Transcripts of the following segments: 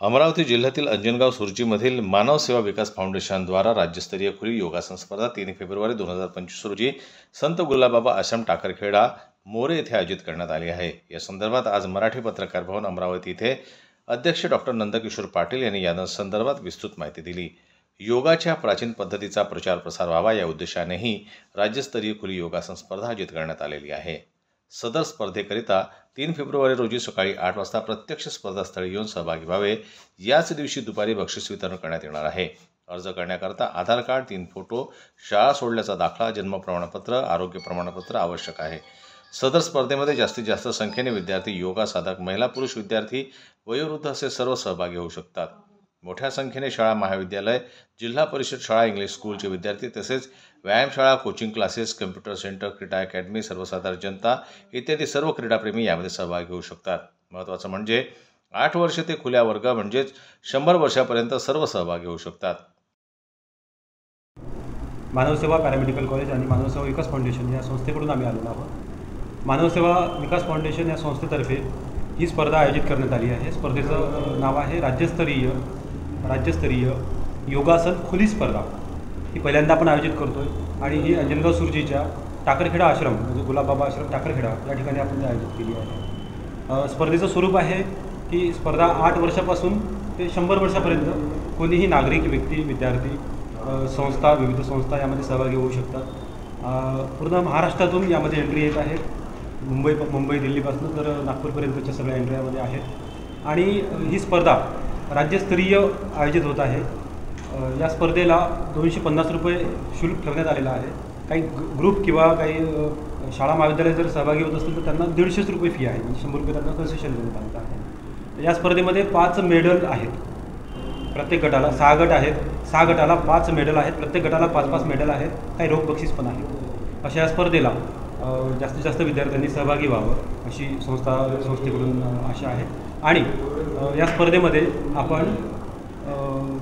अमरावती जिल्ह्यातील अंजनगाव सुरजीमधील मानव सेवा विकास फाउंडेशनद्वारा राज्यस्तरीय खुली योगासन स्पर्धा 3 फेब्रुवारी 2025 रोजी संत गुलाबाबा आश्रम टाकरखेडा मोरे येथे आयोजित करण्यात आली आहे। या संदर्भात आज मराठी पत्रकार भवन अमरावती येथे अध्यक्ष डॉक्टर नंदकिशोर पाटील यांनी या संदर्भात विस्तृत माहिती दिली। योगाच्या प्राचीन पद्धतीचा प्रचार प्रसार व्हावा या उद्देशाने ही राज्यस्तरीय खुली योगासन स्पर्धा आयोजित करण्यात आलेली आहे। सदर स्पर्धेकरिता 3 फेब्रुवारी रोजी सकाळी 8 वाजता प्रत्यक्ष स्पर्धास्थळी येऊन सहभागी व्हावे। याच दिवशी दुपारी बक्षीस वितरण करण्यात येणार आहे। अर्ज करण्याकरता आधार कार्ड, 3 फोटो, शाळा सोडल्याचा दाखला, जन्म प्रमाणपत्र, आरोग्य प्रमाणपत्र आवश्यक आहे। सदर स्पर्धेमध्ये जास्तीत जास्त संख्येने विद्यार्थी, योगा साधक, महिला, पुरुष विद्यार्थी, वयोवृद्ध असे सर्व सहभागी होऊ शकतात। मोठ्या संख्येने शाळा, महाविद्यालय, जिल्हा परिषद शाळा, इंग्लिश स्कूलचे विद्यार्थी तसेच व्यायामशाळा, कोचिंग क्लासेस, कम्प्युटर सेंटर, क्रीडा अकॅडमी, सर्वसाधारण जनता इत्यादी सर्व क्रीडाप्रेमी यामध्ये सहभागी होऊ शकतात। महत्त्वाचं म्हणजे 8 वर्ष ते खुल्या वर्ग म्हणजेच 100 वर्षापर्यंत सर्व सहभागी होऊ शकतात। मानवसेवा पॅरामेडिकल कॉलेज आणि मानवसेवा विकास फाउंडेशन या संस्थेकडून आम्ही आलेलो आहोत। मानवसेवा विकास फाउंडेशन या संस्थेतर्फे ही स्पर्धा आयोजित करण्यात आली आहे। स्पर्धेचं नाव आहे राज्यस्तरीय योगासन खुली स्पर्धा। ही पहिल्यांदा आपण आयोजित करतोय आणि ही अंजनगाव सुरजीच्या टाकरखेडा आश्रम म्हणजे गुलाबाबा आश्रम टाकरखेडा या ठिकाणी आपण आयोजित केली आहे। स्पर्धेचं स्वरूप आहे की स्पर्धा 8 वर्षापासून ते 100 वर्षापर्यंत कोणीही नागरिक, व्यक्ती, विद्यार्थी, संस्था, विविध संस्था यामध्ये सहभागी होऊ शकतात। पूर्ण महाराष्ट्रातून यामध्ये एंट्री येत आहे। मुंबई दिल्लीपासून तर नागपूरपर्यंतच्या सगळ्या एंट्री यामध्ये आहेत आणि ही स्पर्धा राज्यस्तरीय आयोजित होत आहे। या स्पर्धेला 250 रुपये शुल्क ठेवण्यात आलेलं आहे। काही ग्रुप किंवा काही शाळा, महाविद्यालय जर सहभागी होत असतील तर त्यांना 150 रुपये फी आहे, म्हणजे 100 रुपये त्यांना कन्सेशन देण्यात आलं आहे। या स्पर्धेमध्ये 5 मेडल आहेत। प्रत्येक गटाला 6 गट आहेत। 6 गटाला 5 मेडल आहेत। प्रत्येक गटाला 5-5 मेडल आहेत। काही रोख बक्षीस पण आहेत। अशा या स्पर्धेला जास्तीत जास्त विद्यार्थ्यांनी सहभागी व्हावं अशी संस्थेकडून आशा आहे। आणि या स्पर्धेमध्ये आपण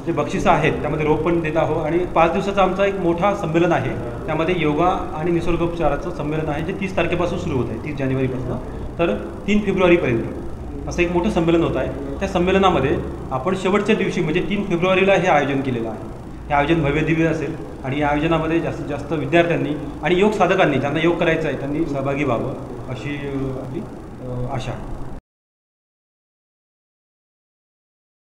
जे बक्षिसं आहेत त्यामध्ये रोख पण देत आहोत आणि 5 दिवसाचा आमचा एक मोठा संमेलन आहे। त्यामध्ये योगा आणि निसर्गोपचाराचं संमेलन आहे जे 30 तारखेपासून सुरू होत आहे, 30 जानेवारीपासून तर 3 फेब्रुवारीपर्यंत असं एक मोठं संमेलन होत आहे। त्या संमेलनामध्ये आपण शेवटच्या दिवशी म्हणजे 3 फेब्रुवारीला हे आयोजन केलेलं आहे। हे आयोजन भव्यदिव्य असेल आणि या आयोजनामध्ये जास्तीत जास्त विद्यार्थ्यांनी आणि योग साधकांनी, ज्यांना योग करायचा आहे, त्यांनी सहभागी व्हावं अशी आपली आशा आहे।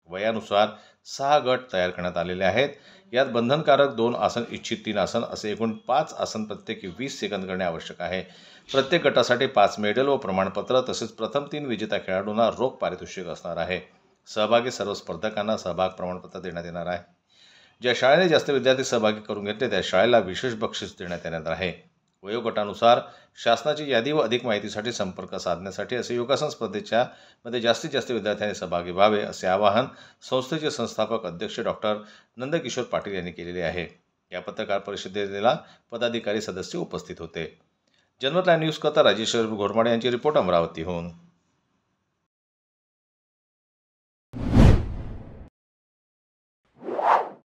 वयानुसार 6 गट तयार करण्यात आलेले आहेत। यात बंधनकारक 2 आसन, इच्छित 3 आसन असे एकूण 5 आसन प्रत्येकी 20 सेकंद करणे आवश्यक आहे। प्रत्येक गटासाठी 5 मेडल व प्रमाणपत्र तसेच प्रथम 3 विजेता खेळाडूंना रोख पारितोषिक असणार आहे। सहभागी सर्व स्पर्धकांना सहभाग प्रमाणपत्र देण्यात येणार आहे। ज्या शाळेने जास्त विद्यार्थी सहभागी करून घेतले त्या शाळेला विशेष बक्षीस देण्यात येणार आहे। वयोगटानुसार शासनाची यादी व अधिक माहितीसाठी संपर्क साधण्यासाठी असे योगासन स्पर्धेच्या मध्ये जास्तीत जास्त विद्यार्थ्यांनी सहभागी व्हावे असे आवाहन संस्थेचे संस्थापक अध्यक्ष डॉक्टर नंदकिशोर पाटील यांनी केलेले आहे। या पत्रकार परिषदेला पदाधिकारी, सदस्य उपस्थित होते। जनमत लाईव्ह न्यूज करता राजेश्वर घोरमाडे यांची रिपोर्ट अमरावतीहून।